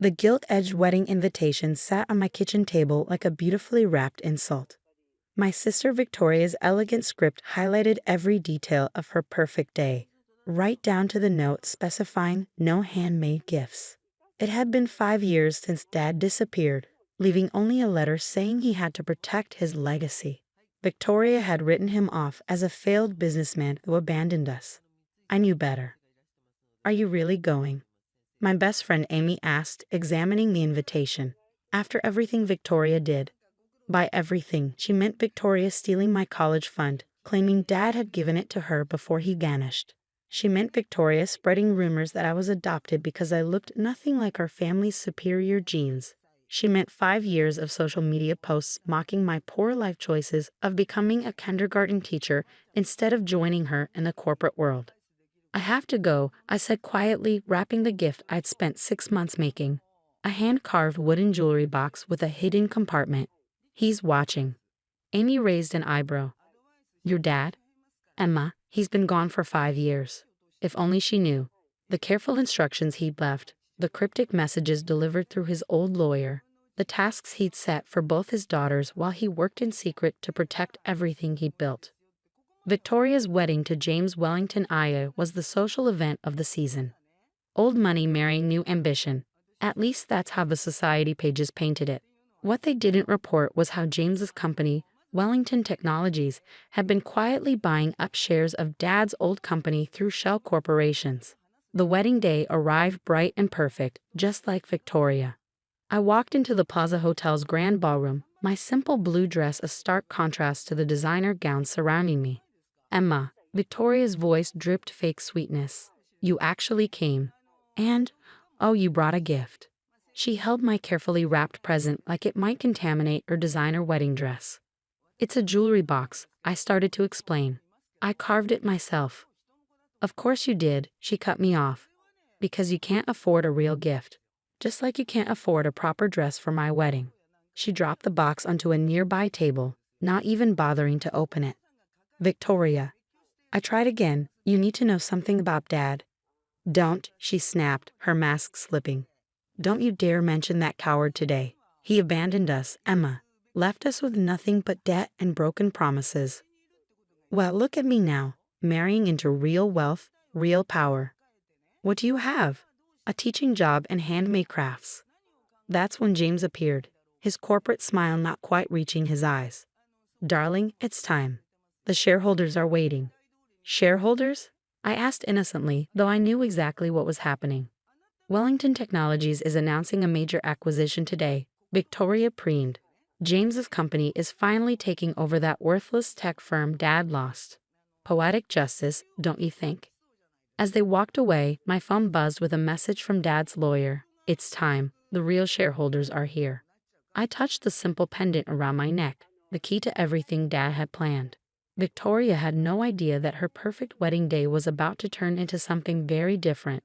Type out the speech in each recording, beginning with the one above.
The gilt-edged wedding invitation sat on my kitchen table like a beautifully wrapped insult. My sister Victoria's elegant script highlighted every detail of her perfect day, right down to the note specifying no handmade gifts. It had been 5 years since Dad disappeared, leaving only a letter saying he had to protect his legacy. Victoria had written him off as a failed businessman who abandoned us. I knew better. "Are you really going?" my best friend Amy asked, examining the invitation. After everything Victoria did. By everything, she meant Victoria stealing my college fund, claiming Dad had given it to her before he vanished. She meant Victoria spreading rumors that I was adopted because I looked nothing like our family's superior genes. She meant 5 years of social media posts mocking my poor life choices of becoming a kindergarten teacher instead of joining her in the corporate world. "I have to go," I said quietly, wrapping the gift I'd spent 6 months making. A hand-carved wooden jewelry box with a hidden compartment. "He's watching." Amy raised an eyebrow. "Your dad?" "Emma, he's been gone for 5 years." If only she knew. The careful instructions he'd left, the cryptic messages delivered through his old lawyer, the tasks he'd set for both his daughters while he worked in secret to protect everything he'd built. Victoria's wedding to James Wellington Aya was the social event of the season. Old money marrying new ambition. At least that's how the society pages painted it. What they didn't report was how James's company, Wellington Technologies, had been quietly buying up shares of Dad's old company through shell corporations. The wedding day arrived bright and perfect, just like Victoria. I walked into the Plaza Hotel's grand ballroom, my simple blue dress a stark contrast to the designer gowns surrounding me. "Emma," Victoria's voice dripped fake sweetness. "You actually came. And, oh, you brought a gift." She held my carefully wrapped present like it might contaminate her designer wedding dress. "It's a jewelry box," I started to explain. "I carved it myself." "Of course you did," she cut me off. "Because you can't afford a real gift. Just like you can't afford a proper dress for my wedding." She dropped the box onto a nearby table, not even bothering to open it. "Victoria." I tried again. "You need to know something about Dad." "Don't," she snapped, her mask slipping. "Don't you dare mention that coward today. He abandoned us, Emma. Left us with nothing but debt and broken promises. Well, look at me now, marrying into real wealth, real power. What do you have? A teaching job and handmade crafts." That's when James appeared, his corporate smile not quite reaching his eyes. "Darling, it's time. The shareholders are waiting." "Shareholders?" I asked innocently, though I knew exactly what was happening. "Wellington Technologies is announcing a major acquisition today," Victoria preened. "James's company is finally taking over that worthless tech firm Dad lost. Poetic justice, don't you think?" As they walked away, my phone buzzed with a message from Dad's lawyer. "It's time. The real shareholders are here." I touched the simple pendant around my neck, the key to everything Dad had planned. Victoria had no idea that her perfect wedding day was about to turn into something very different.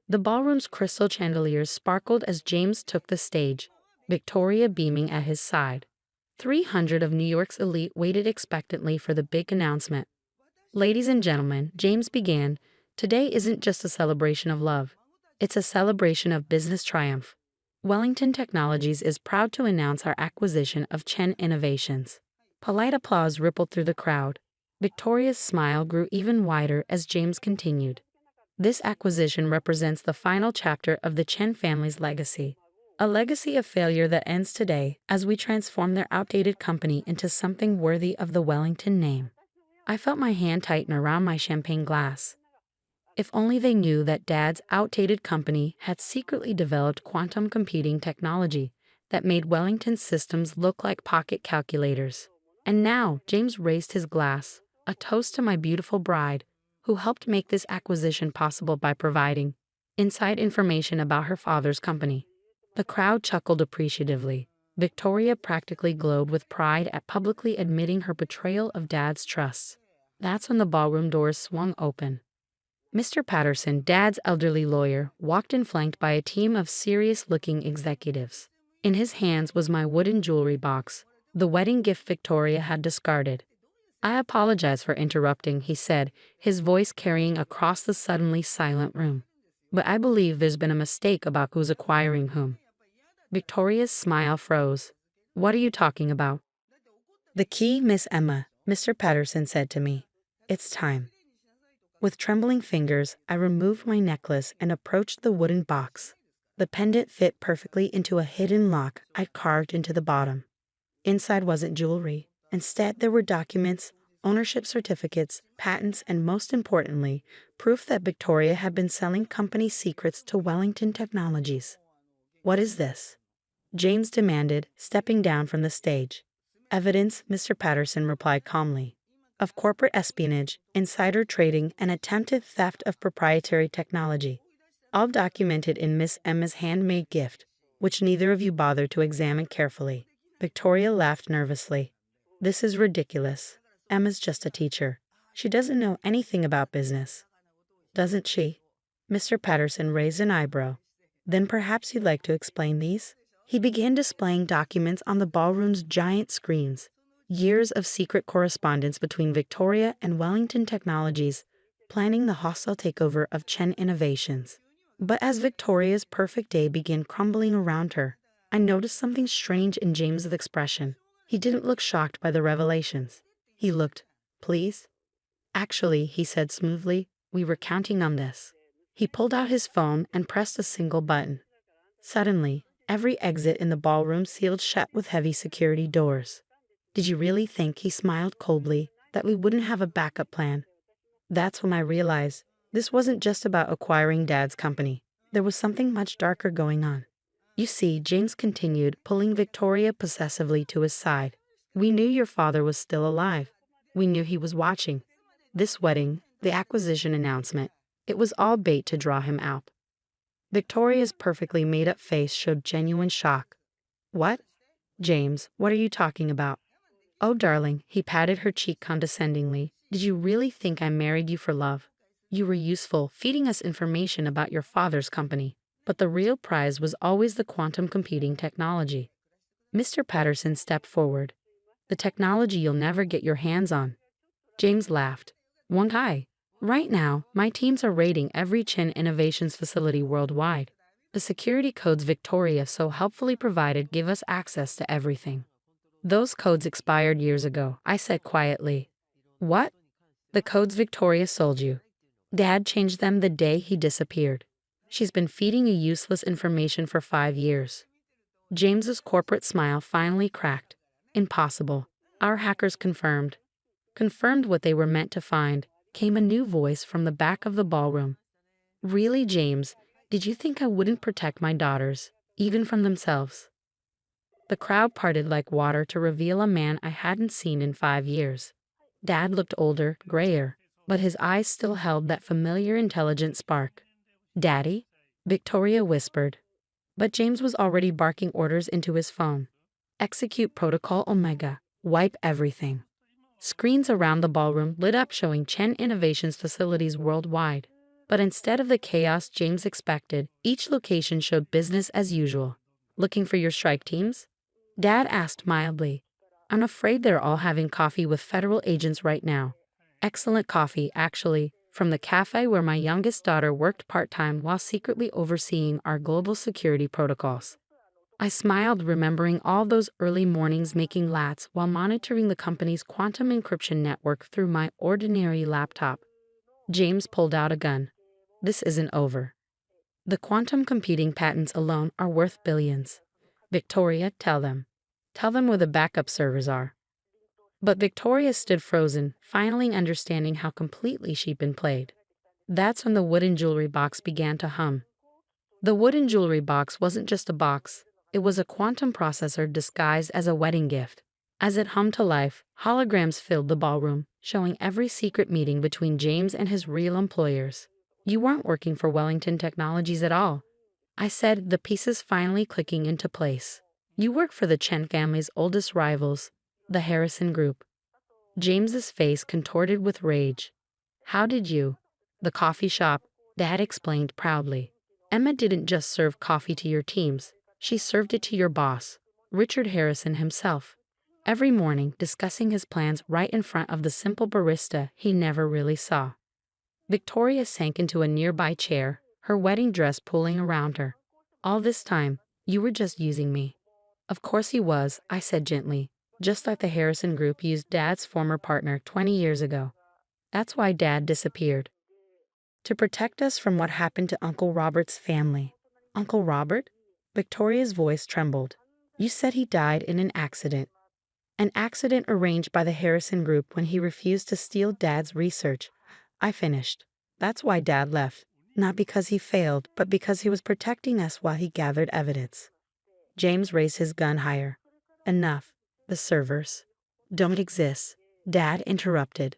The ballroom's crystal chandeliers sparkled as James took the stage, Victoria beaming at his side. 300 of New York's elite waited expectantly for the big announcement. "Ladies and gentlemen," James began, "today isn't just a celebration of love. It's a celebration of business triumph. Wellington Technologies is proud to announce our acquisition of Chen Innovations." Polite applause rippled through the crowd. Victoria's smile grew even wider as James continued. "This acquisition represents the final chapter of the Chen family's legacy. A legacy of failure that ends today as we transform their outdated company into something worthy of the Wellington name." I felt my hand tighten around my champagne glass. If only they knew that Dad's outdated company had secretly developed quantum computing technology that made Wellington's systems look like pocket calculators. And now James raised his glass, a toast to my beautiful bride, who helped make this acquisition possible by providing inside information about her father's company. The crowd chuckled appreciatively. Victoria practically glowed with pride at publicly admitting her betrayal of Dad's trust. That's when the ballroom doors swung open. Mr. Patterson, Dad's elderly lawyer, walked in flanked by a team of serious-looking executives. In his hands was my wooden jewelry box, the wedding gift Victoria had discarded. "I apologize for interrupting," he said, his voice carrying across the suddenly silent room. But I believe there's been a mistake about who's acquiring whom. Victoria's smile froze. What are you talking about? The key, Miss Emma, Mr. Patterson said to me. It's time. With trembling fingers, I removed my necklace and approached the wooden box. The pendant fit perfectly into a hidden lock I'd carved into the bottom. Inside wasn't jewelry. Instead, there were documents, ownership certificates, patents, and most importantly, proof that Victoria had been selling company secrets to Wellington Technologies. What is this? James demanded, stepping down from the stage. Evidence, Mr. Patterson replied calmly, of corporate espionage, insider trading, and attempted theft of proprietary technology, all documented in Miss Emma's handmade gift, which neither of you bothered to examine carefully. Victoria laughed nervously. This is ridiculous. Emma's just a teacher. She doesn't know anything about business. Doesn't she? Mr. Patterson raised an eyebrow. Then perhaps you'd like to explain these? He began displaying documents on the ballroom's giant screens. Years of secret correspondence between Victoria and Wellington Technologies, planning the hostile takeover of Chen Innovations. But as Victoria's perfect day began crumbling around her, I noticed something strange in James's expression. He didn't look shocked by the revelations. He looked, pleased. Actually, he said smoothly, we were counting on this. He pulled out his phone and pressed a single button. Suddenly, every exit in the ballroom sealed shut with heavy security doors. Did you really think, he smiled coldly, that we wouldn't have a backup plan? That's when I realized this wasn't just about acquiring Dad's company. There was something much darker going on. You see, James continued, pulling Victoria possessively to his side. We knew your father was still alive. We knew he was watching. This wedding, the acquisition announcement, it was all bait to draw him out. Victoria's perfectly made-up face showed genuine shock. What? James, what are you talking about? Oh, darling, he patted her cheek condescendingly. Did you really think I married you for love? You were useful, feeding us information about your father's company. But the real prize was always the quantum computing technology. Mr. Patterson stepped forward. The technology you'll never get your hands on. James laughed. Won't I? Right now, my teams are raiding every Chin Innovations facility worldwide. The security codes Victoria so helpfully provided give us access to everything. Those codes expired years ago, I said quietly. What? The codes Victoria sold you. Dad changed them the day he disappeared. She's been feeding you useless information for 5 years. James's corporate smile finally cracked. Impossible. Our hackers confirmed. Confirmed what they were meant to find, came a new voice from the back of the ballroom. Really, James, did you think I wouldn't protect my daughters, even from themselves? The crowd parted like water to reveal a man I hadn't seen in 5 years. Dad looked older, grayer, but his eyes still held that familiar intelligent spark. Daddy? Victoria whispered. But James was already barking orders into his phone. Execute Protocol Omega. Wipe everything. Screens around the ballroom lit up showing Chen Innovations facilities worldwide. But instead of the chaos James expected, each location showed business as usual. Looking for your strike teams? Dad asked mildly. I'm afraid they're all having coffee with federal agents right now. Excellent coffee, actually, from the cafe where my youngest daughter worked part-time while secretly overseeing our global security protocols. I smiled, remembering all those early mornings making lats while monitoring the company's quantum encryption network through my ordinary laptop. James pulled out a gun. This isn't over. The quantum computing patents alone are worth billions. Victoria, tell them. Tell them where the backup servers are. But Victoria stood frozen, finally understanding how completely she'd been played. That's when the wooden jewelry box began to hum. The wooden jewelry box wasn't just a box. It was a quantum processor disguised as a wedding gift. As it hummed to life, holograms filled the ballroom, showing every secret meeting between James and his real employers. You weren't working for Wellington Technologies at all, I said, the pieces finally clicking into place. You work for the Chen family's oldest rivals, the Harrison Group. James's face contorted with rage. How did you? The coffee shop, Dad explained proudly. Emma didn't just serve coffee to your teams. She served it to your boss, Richard Harrison himself. Every morning, discussing his plans right in front of the simple barista he never really saw. Victoria sank into a nearby chair, her wedding dress pulling around her. All this time, you were just using me. Of course he was, I said gently, just like the Harrison Group used Dad's former partner 20 years ago. That's why Dad disappeared. To protect us from what happened to Uncle Robert's family. Uncle Robert? Victoria's voice trembled. You said he died in an accident. An accident arranged by the Harrison Group when he refused to steal Dad's research. I finished. That's why Dad left. Not because he failed, but because he was protecting us while he gathered evidence. James raised his gun higher. Enough. The servers don't exist. Dad interrupted.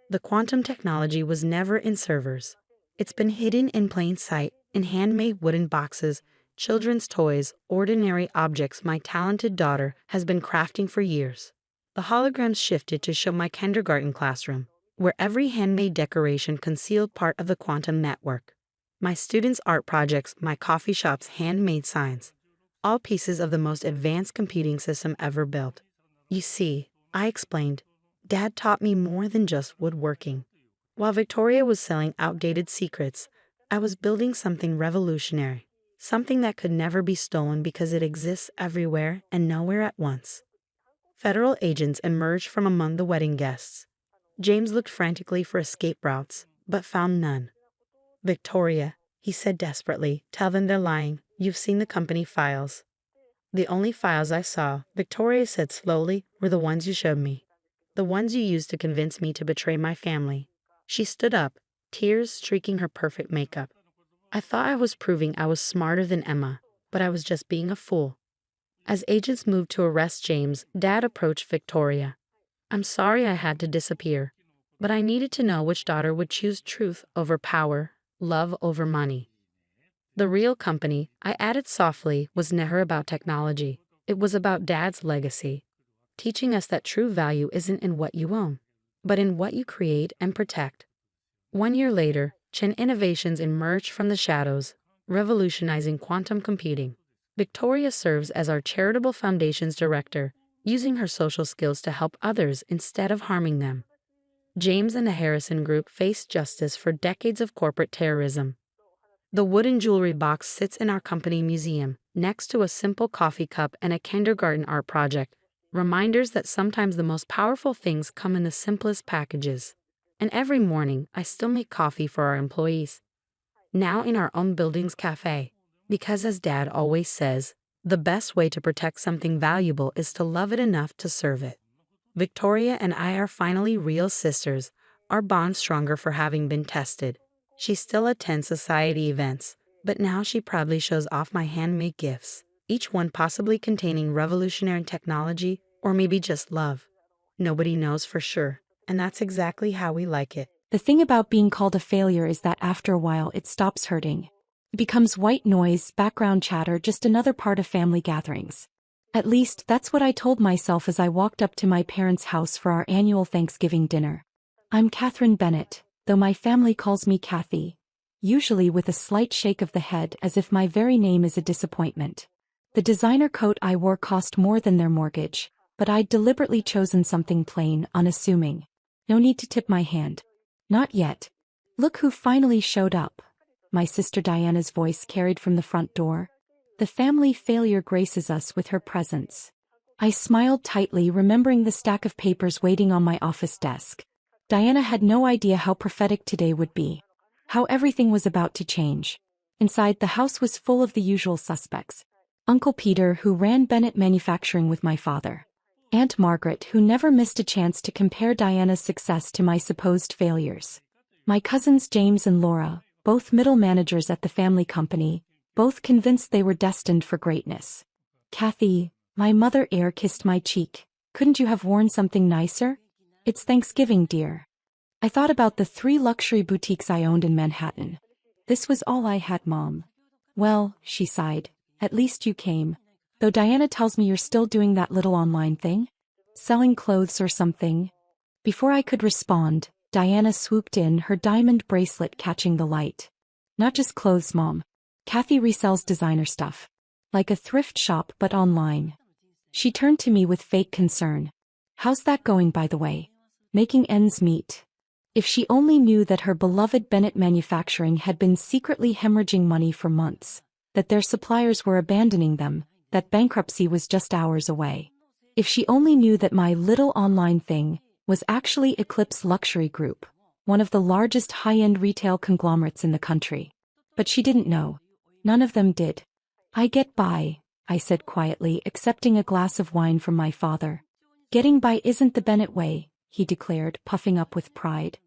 The quantum technology was never in servers. It's been hidden in plain sight, in handmade wooden boxes, children's toys, ordinary objects my talented daughter has been crafting for years. The holograms shifted to show my kindergarten classroom, where every handmade decoration concealed part of the quantum network. My students' art projects, my coffee shop's handmade signs, all pieces of the most advanced computing system ever built. You see, I explained, Dad taught me more than just woodworking. While Victoria was selling outdated secrets, I was building something revolutionary, something that could never be stolen because it exists everywhere and nowhere at once. Federal agents emerged from among the wedding guests. James looked frantically for escape routes, but found none. Victoria, he said desperately, tell them they're lying. You've seen the company files. The only files I saw, Victoria said slowly, were the ones you showed me. The ones you used to convince me to betray my family. She stood up, tears streaking her perfect makeup. I thought I was proving I was smarter than Emma, but I was just being a fool. As agents moved to arrest James, Dad approached Victoria. I'm sorry I had to disappear, but I needed to know which daughter would choose truth over power, love over money. The real company, I added softly, was never about technology. It was about Dad's legacy, teaching us that true value isn't in what you own, but in what you create and protect. 1 year later, Chen Innovations emerged from the shadows, revolutionizing quantum computing. Victoria serves as our charitable foundation's director, using her social skills to help others instead of harming them. James and the Harrison Group faced justice for decades of corporate terrorism. The wooden jewelry box sits in our company museum, next to a simple coffee cup and a kindergarten art project, reminders that sometimes the most powerful things come in the simplest packages. And every morning, I still make coffee for our employees. Now in our own building's cafe. Because as Dad always says, the best way to protect something valuable is to love it enough to serve it. Victoria and I are finally real sisters, our bond stronger for having been tested. She still attends society events, but now she proudly shows off my handmade gifts, each one possibly containing revolutionary technology or maybe just love. Nobody knows for sure, and that's exactly how we like it. The thing about being called a failure is that after a while it stops hurting. It becomes white noise, background chatter, just another part of family gatherings. At least, that's what I told myself as I walked up to my parents' house for our annual Thanksgiving dinner. I'm Catherine Bennett, though my family calls me Kathy, usually with a slight shake of the head as if my very name is a disappointment. The designer coat I wore cost more than their mortgage, but I'd deliberately chosen something plain, unassuming. No need to tip my hand. Not yet. Look who finally showed up. My sister Diana's voice carried from the front door. The family failure graces us with her presence. I smiled tightly, remembering the stack of papers waiting on my office desk. Diana had no idea how prophetic today would be. How everything was about to change. Inside, the house was full of the usual suspects. Uncle Peter, who ran Bennett Manufacturing with my father. Aunt Margaret, who never missed a chance to compare Diana's success to my supposed failures. My cousins James and Laura, both middle managers at the family company, both convinced they were destined for greatness. Kathy, my mother kissed my cheek. Couldn't you have worn something nicer? It's Thanksgiving, dear. I thought about the 3 luxury boutiques I owned in Manhattan. This was all I had, Mom. Well, she sighed, at least you came. Though Diana tells me you're still doing that little online thing? Selling clothes or something? Before I could respond, Diana swooped in, her diamond bracelet catching the light. Not just clothes, Mom. Kathy resells designer stuff. Like a thrift shop but online. She turned to me with fake concern. How's that going, by the way? Making ends meet. If she only knew that her beloved Bennett Manufacturing had been secretly hemorrhaging money for months, that their suppliers were abandoning them, that bankruptcy was just hours away. If she only knew that my little online thing was actually Eclipse Luxury Group, one of the largest high-end retail conglomerates in the country. But she didn't know. None of them did. I get by, I said quietly, accepting a glass of wine from my father. Getting by isn't the Bennett way, he declared, puffing up with pride.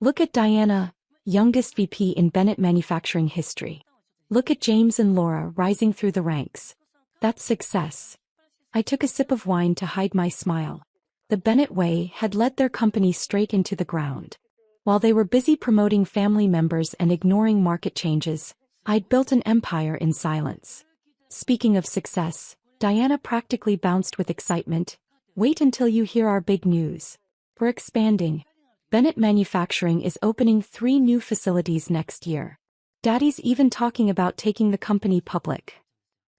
Look at Diana, youngest VP in Bennett Manufacturing history. Look at James and Laura rising through the ranks. That's success. I took a sip of wine to hide my smile. The Bennett way had led their company straight into the ground. While they were busy promoting family members and ignoring market changes, I'd built an empire in silence. Speaking of success, Diana practically bounced with excitement. Wait until you hear our big news. We're expanding. Bennett Manufacturing is opening 3 new facilities next year. Daddy's even talking about taking the company public.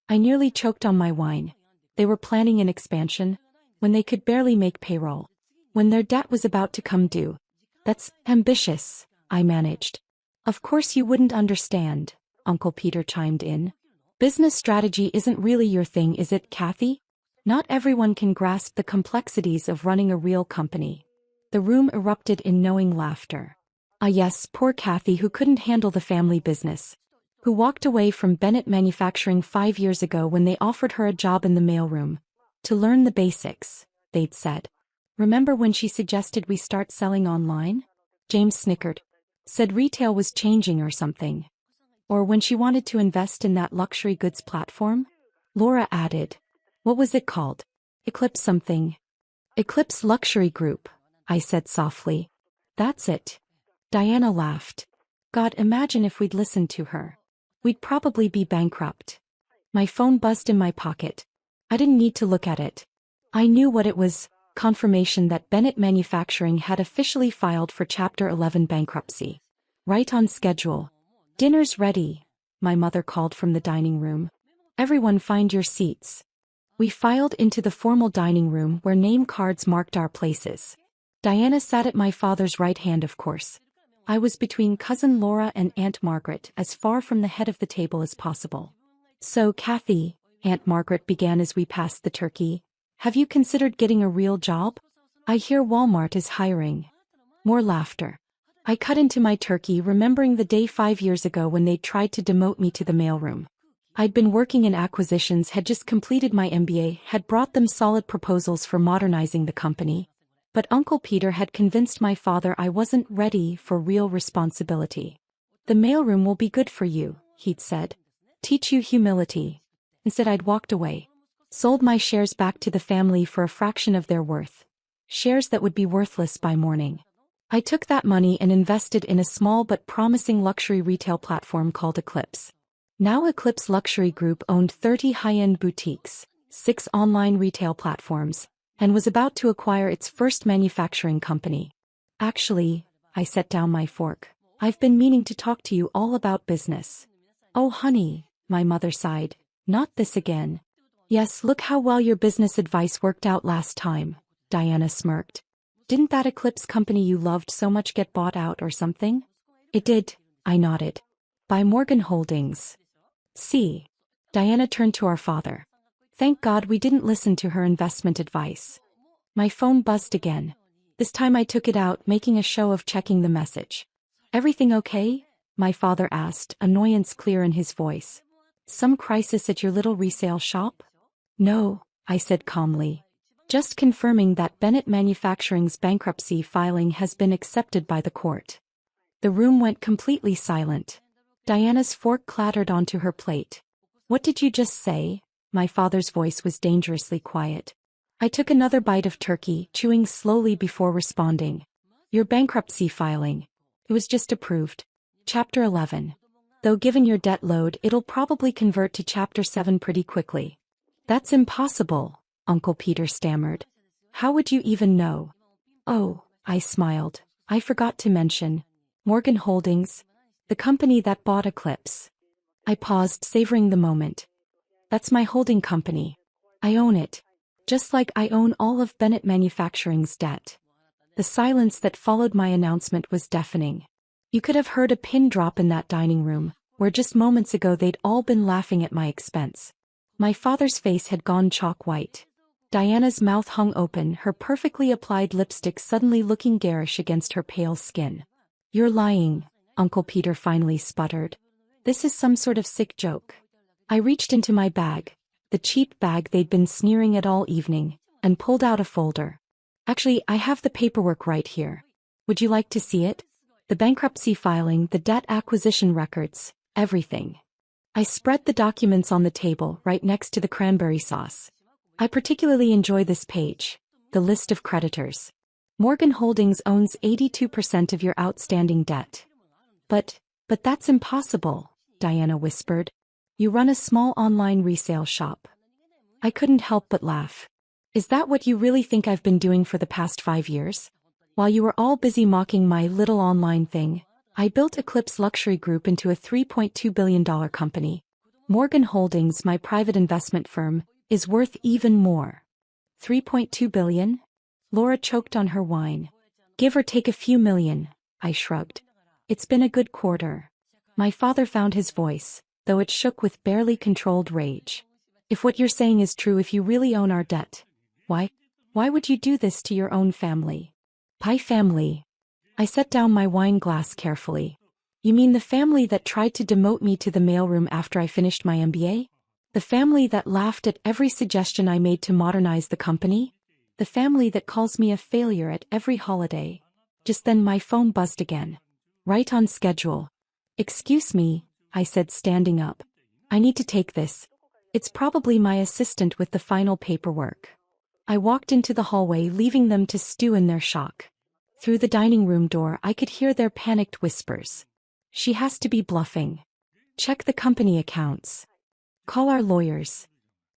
I nearly choked on my wine. They were planning an expansion when they could barely make payroll, when their debt was about to come due. That's ambitious, I managed. Of course you wouldn't understand, Uncle Peter chimed in. Business strategy isn't really your thing, is it, Kathy? Not everyone can grasp the complexities of running a real company. The room erupted in knowing laughter. Ah yes, poor Kathy, who couldn't handle the family business. Who walked away from Bennett Manufacturing 5 years ago when they offered her a job in the mailroom. To learn the basics, they'd said. Remember when she suggested we start selling online? James snickered. Said retail was changing or something. Or when she wanted to invest in that luxury goods platform? Laura added. What was it called? Eclipse something. Eclipse Luxury Group, I said softly. That's it. Diana laughed. God, imagine if we'd listened to her. We'd probably be bankrupt. My phone buzzed in my pocket. I didn't need to look at it. I knew what it was, confirmation that Bennett Manufacturing had officially filed for Chapter 11 bankruptcy. Right on schedule. Dinner's ready, my mother called from the dining room. Everyone find your seats. We filed into the formal dining room where name cards marked our places. Diana sat at my father's right hand, of course. I was between Cousin Laura and Aunt Margaret, as far from the head of the table as possible. So, Kathy, Aunt Margaret began as we passed the turkey, have you considered getting a real job? I hear Walmart is hiring. More laughter. I cut into my turkey, remembering the day 5 years ago when they tried to demote me to the mailroom. I'd been working in acquisitions, had just completed my MBA, had brought them solid proposals for modernizing the company. But Uncle Peter had convinced my father I wasn't ready for real responsibility. The mailroom will be good for you, he'd said. Teach you humility. Instead, I'd walked away. Sold my shares back to the family for a fraction of their worth. Shares that would be worthless by morning. I took that money and invested in a small but promising luxury retail platform called Eclipse. Now Eclipse Luxury Group owned 30 high-end boutiques, 6 online retail platforms, and was about to acquire its first manufacturing company. Actually, I set down my fork. I've been meaning to talk to you all about business. Oh honey, my mother sighed. Not this again. Yes, look how well your business advice worked out last time, Diana smirked. Didn't that Eclipse company you loved so much get bought out or something? It did, I nodded. By Morgan Holdings. See. Diana turned to our father. Thank God we didn't listen to her investment advice. My phone buzzed again. This time I took it out, making a show of checking the message. Everything okay? My father asked, annoyance clear in his voice. Some crisis at your little resale shop? No, I said calmly. Just confirming that Bennett Manufacturing's bankruptcy filing has been accepted by the court. The room went completely silent. Diana's fork clattered onto her plate. What did you just say? My father's voice was dangerously quiet. I took another bite of turkey, chewing slowly before responding. Your bankruptcy filing. It was just approved. Chapter 11. Though given your debt load, it'll probably convert to Chapter 7 pretty quickly. That's impossible, Uncle Peter stammered. How would you even know? Oh, I smiled. I forgot to mention. Morgan Holdings. The company that bought Eclipse. I paused, savoring the moment. That's my holding company. I own it. Just like I own all of Bennett Manufacturing's debt. The silence that followed my announcement was deafening. You could have heard a pin drop in that dining room, where just moments ago they'd all been laughing at my expense. My father's face had gone chalk white. Diana's mouth hung open, her perfectly applied lipstick suddenly looking garish against her pale skin. "You're lying," Uncle Peter finally sputtered. "This is some sort of sick joke." I reached into my bag, the cheap bag they'd been sneering at all evening, and pulled out a folder. "Actually, I have the paperwork right here. Would you like to see it? The bankruptcy filing, the debt acquisition records, everything." I spread the documents on the table right next to the cranberry sauce. "I particularly enjoy this page, the list of creditors. Morgan Holdings owns 82% of your outstanding debt." But that's impossible," Diana whispered. "You run a small online resale shop." I couldn't help but laugh. "Is that what you really think I've been doing for the past 5 years? While you were all busy mocking my little online thing, I built Eclipse Luxury Group into a $3.2 billion company. Morgan Holdings, my private investment firm, is worth even more." $3.2 billion? Laura choked on her wine. "Give or take a few million," I shrugged. "It's been a good quarter." My father found his voice, though it shook with barely controlled rage. "If what you're saying is true, if you really own our debt, why would you do this to your own family?" "Pie family." I set down my wine glass carefully. "You mean the family that tried to demote me to the mailroom after I finished my MBA? The family that laughed at every suggestion I made to modernize the company? The family that calls me a failure at every holiday?" Just then my phone buzzed again. Right on schedule. "Excuse me," I said, standing up. "I need to take this. It's probably my assistant with the final paperwork." I walked into the hallway, leaving them to stew in their shock. Through the dining room door I could hear their panicked whispers. "She has to be bluffing. Check the company accounts. Call our lawyers."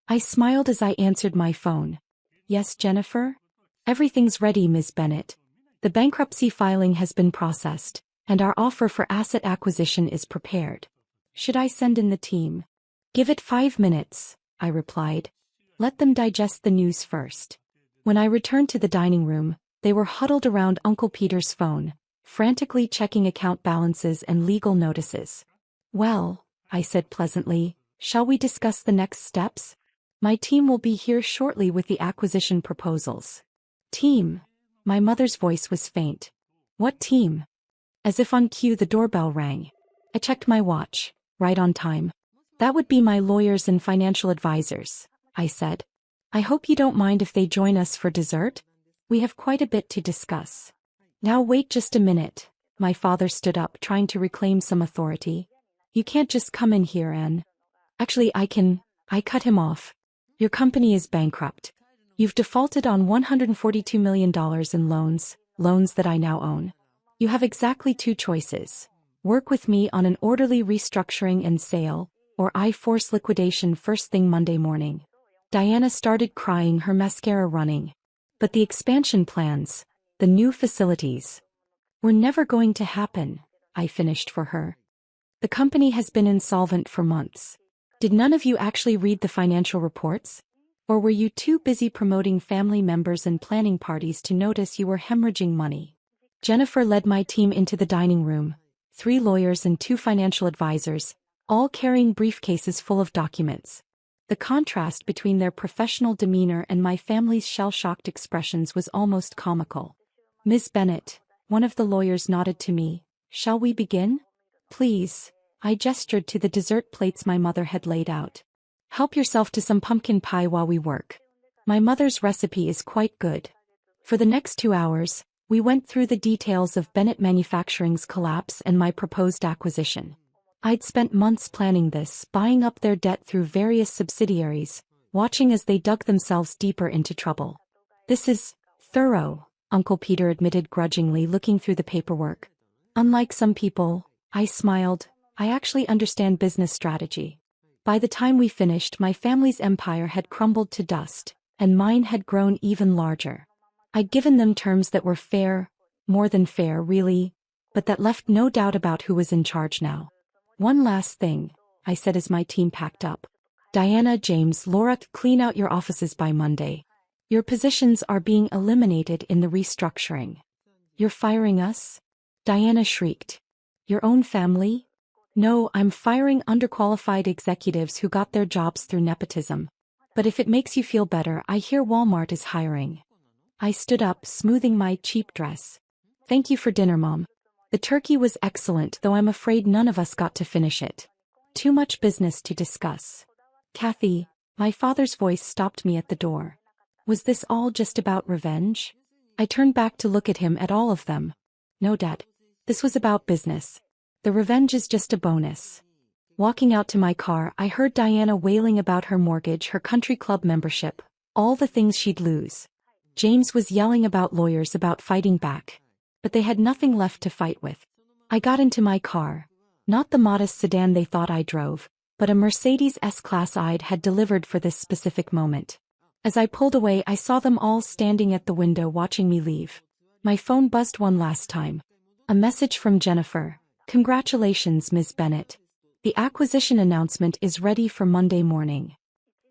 I smiled as I answered my phone. "Yes, Jennifer? Everything's ready, Ms. Bennett. The bankruptcy filing has been processed, and our offer for asset acquisition is prepared. Should I send in the team?" "Give it 5 minutes," I replied. "Let them digest the news first." When I returned to the dining room, they were huddled around Uncle Peter's phone, frantically checking account balances and legal notices. "Well," I said pleasantly, "shall we discuss the next steps? My team will be here shortly with the acquisition proposals." "Team?" My mother's voice was faint. "What team?" As if on cue, the doorbell rang. I checked my watch. Right on time. "That would be my lawyers and financial advisors," I said. "I hope you don't mind if they join us for dessert? We have quite a bit to discuss." "Now wait just a minute." My father stood up, trying to reclaim some authority. "You can't just come in here and—" "Actually, I can." I cut him off. "Your company is bankrupt. You've defaulted on $142 million in loans that I now own. You have exactly 2 choices. Work with me on an orderly restructuring and sale, or I force liquidation first thing Monday morning." Diana started crying, her mascara running. "But the expansion plans, the new facilities, were never going to happen," I finished for her. "The company has been insolvent for months. Did none of you actually read the financial reports? Or were you too busy promoting family members and planning parties to notice you were hemorrhaging money?" Jennifer led my team into the dining room, 3 lawyers and 2 financial advisors, all carrying briefcases full of documents. The contrast between their professional demeanor and my family's shell-shocked expressions was almost comical. "Ms. Bennett," one of the lawyers nodded to me, "shall we begin?" "Please." I gestured to the dessert plates my mother had laid out. "Help yourself to some pumpkin pie while we work. My mother's recipe is quite good." For the next 2 hours, we went through the details of Bennett Manufacturing's collapse and my proposed acquisition. I'd spent months planning this, buying up their debt through various subsidiaries, watching as they dug themselves deeper into trouble. "This is thorough," Uncle Peter admitted grudgingly, looking through the paperwork. "Unlike some people," I smiled, "I actually understand business strategy." By the time we finished, my family's empire had crumbled to dust, and mine had grown even larger. I'd given them terms that were fair, more than fair, really, but that left no doubt about who was in charge now. "One last thing," I said as my team packed up. "Diana, James, Laura, clean out your offices by Monday. Your positions are being eliminated in the restructuring." You're firing us? Diana shrieked. Your own family? No, I'm firing underqualified executives who got their jobs through nepotism. But if it makes you feel better, I hear Walmart is hiring. I stood up, smoothing my cheap dress. Thank you for dinner, Mom. The turkey was excellent, though I'm afraid none of us got to finish it. Too much business to discuss. Kathy, my father's voice stopped me at the door. Was this all just about revenge? I turned back to look at him, at all of them. No, Dad. This was about business. The revenge is just a bonus. Walking out to my car, I heard Diana wailing about her mortgage, her country club membership, all the things she'd lose. James was yelling about lawyers, about fighting back. But they had nothing left to fight with. I got into my car. Not the modest sedan they thought I drove, but a Mercedes S-Class I'd had delivered for this specific moment. As I pulled away, I saw them all standing at the window watching me leave. My phone buzzed one last time. A message from Jennifer. Congratulations, Ms. Bennett. The acquisition announcement is ready for Monday morning.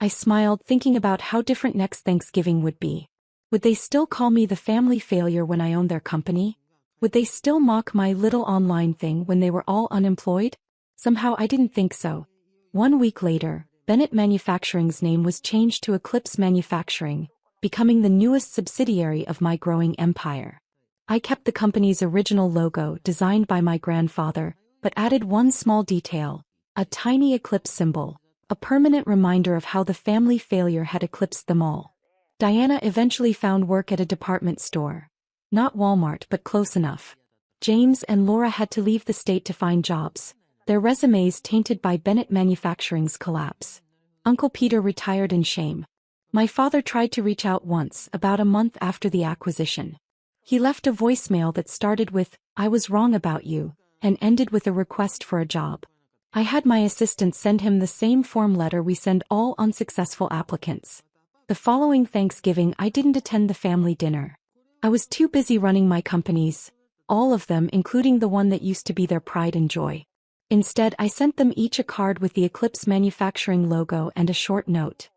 I smiled, thinking about how different next Thanksgiving would be. Would they still call me the family failure when I owned their company? Would they still mock my little online thing when they were all unemployed? Somehow I didn't think so. 1 week later, Bennett Manufacturing's name was changed to Eclipse Manufacturing, becoming the newest subsidiary of my growing empire. I kept the company's original logo, designed by my grandfather, but added one small detail, a tiny eclipse symbol, a permanent reminder of how the family failure had eclipsed them all. Diana eventually found work at a department store. Not Walmart, but close enough. James and Laura had to leave the state to find jobs, their resumes tainted by Bennett Manufacturing's collapse. Uncle Peter retired in shame. My father tried to reach out once, about a month after the acquisition. He left a voicemail that started with, "I was wrong about you," and ended with a request for a job. I had my assistant send him the same form letter we send all unsuccessful applicants. The following Thanksgiving, I didn't attend the family dinner. I was too busy running my companies, all of them, including the one that used to be their pride and joy. Instead, I sent them each a card with the Eclipse Manufacturing logo and a short note.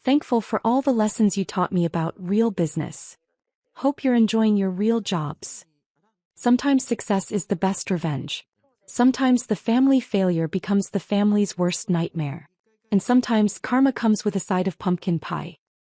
Thankful for all the lessons you taught me about real business. Hope you're enjoying your real jobs. Sometimes success is the best revenge. Sometimes the family failure becomes the family's worst nightmare. And sometimes karma comes with a side of pumpkin pie.